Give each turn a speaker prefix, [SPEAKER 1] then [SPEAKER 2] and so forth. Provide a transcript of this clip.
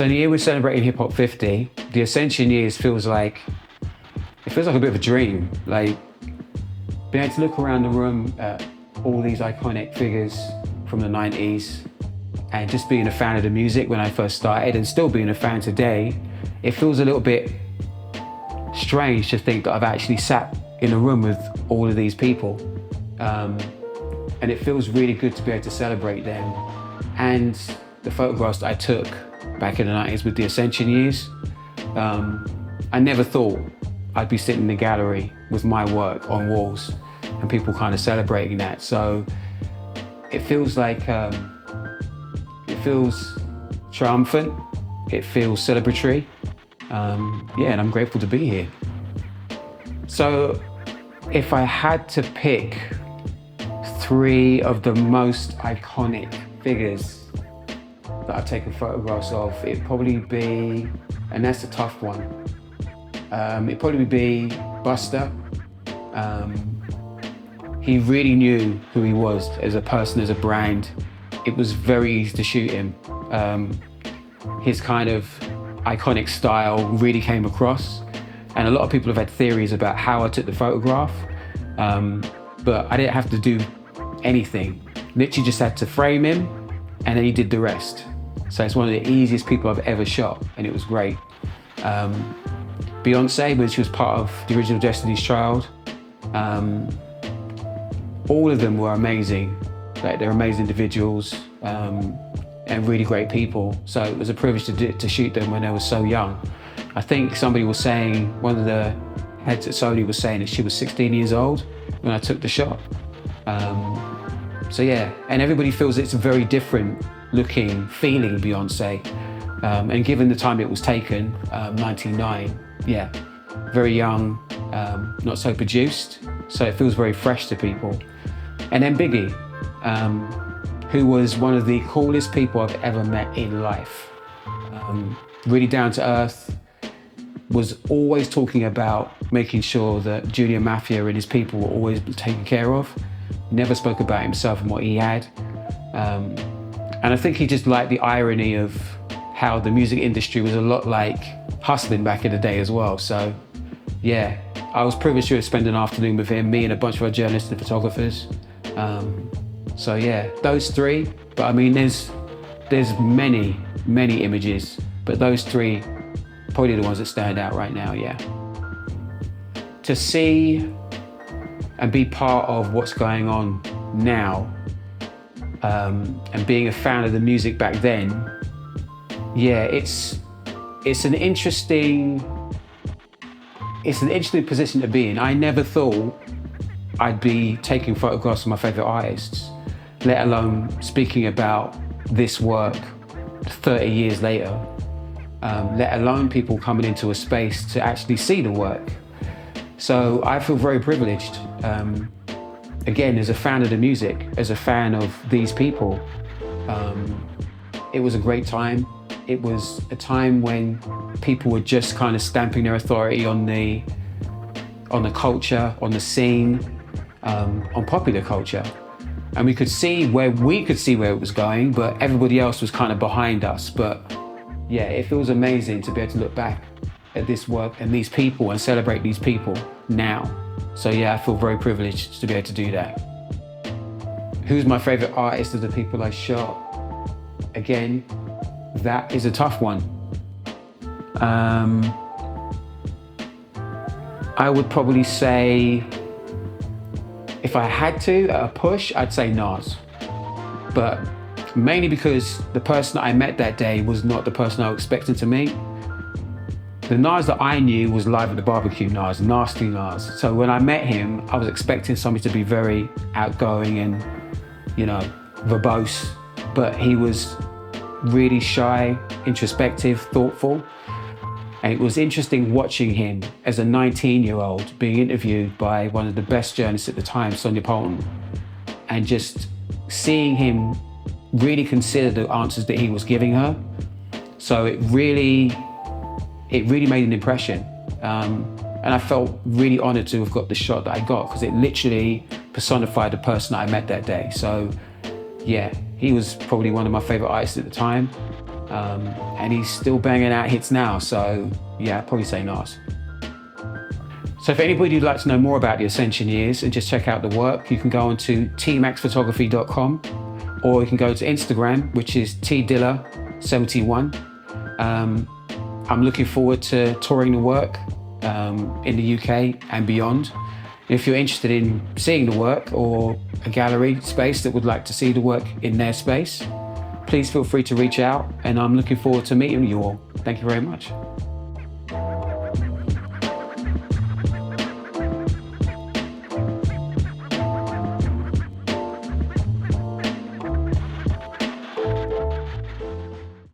[SPEAKER 1] So in the year we're celebrating Hip Hop 50, the Ascension Years feels like a bit of a dream. Like being able to look around the room at all these iconic figures from the 90s and just being a fan of the music when I first started and still being a fan today, it feels a little bit strange to think that I've actually sat in a room with all of these people. And it feels really good to be able to celebrate them. And the photographs that I took back in the 90s with the Ascension Years, I never thought I'd be sitting in the gallery with my work on walls and people kind of celebrating that. So it feels like, it feels triumphant, it feels celebratory. And I'm grateful to be here. So if I had to pick 3 of the most iconic figures that I've taken photographs of, it'd probably be, and that's a tough one, it'd probably be Buster. He really knew who he was as a person, as a brand. It was very easy to shoot him. His kind of iconic style really came across, and a lot of people have had theories about how I took the photograph, but I didn't have to do anything. Literally just had to frame him, and then he did the rest. So it's one of the easiest people I've ever shot, and it was great. Beyonce, when she was part of the original Destiny's Child, all of them were amazing. Like, they're amazing individuals and really great people. So it was a privilege to shoot them when they were so young. I think somebody was saying, one of the heads at Sony was saying that she was 16 years old when I took the shot. So yeah, and everybody feels it's a very different looking, feeling Beyonce. And given the time it was taken, 99, yeah, very young, not so produced. So it feels very fresh to people. And then Biggie, who was one of the coolest people I've ever met in life. Really down to earth, was always talking about making sure that Junior Mafia and his people were always taken care of. Never spoke about himself and what he had. And I think he just liked the irony of how the music industry was a lot like hustling back in the day as well. So yeah, I was privileged to spend an afternoon with him, me and a bunch of our journalists and photographers. So yeah, those 3, but I mean, there's many images, but those 3, probably the ones that stand out right now, yeah. To see and be part of what's going on now, and being a fan of the music back then, yeah, it's an interesting position to be in. I never thought I'd be taking photographs of my favorite artists, let alone speaking about this work 30 years later, let alone people coming into a space to actually see the work. So I feel very privileged. Again, as a fan of the music, as a fan of these people, it was a great time. It was a time when people were just kind of stamping their authority on the culture, on the scene, on popular culture. And we could see where it was going, but everybody else was kind of behind us. But yeah, it feels amazing to be able to look back at this work and these people and celebrate these people now. So yeah, I feel very privileged to be able to do that. Who's my favorite artist of the people I shot? Again, that is a tough one. I would probably say, if I had to, at a push, I'd say Nas. But mainly because the person that I met that day was not the person I was expecting to meet. The Nas that I knew was Live at the Barbecue Nas, Nasty Nas. So when I met him, I was expecting somebody to be very outgoing and, verbose, but he was really shy, introspective, thoughtful. And it was interesting watching him as a 19-year-old being interviewed by one of the best journalists at the time, Sonia Poulton, and just seeing him really consider the answers that he was giving her. So it really made an impression. And I felt really honored to have got the shot that I got, because it literally personified the person I met that day. So yeah, he was probably one of my favorite artists at the time. and he's still banging out hits now. So yeah, I'd probably say Nas. So if anybody would like to know more about the Ascension Years and just check out the work, you can go on to teemaxphotography.com, or you can go to Instagram, which is tdilla71. I'm looking forward to touring the work in the UK and beyond. If you're interested in seeing the work, or a gallery space that would like to see the work in their space, please feel free to reach out, and I'm looking forward to meeting you all. Thank you very much.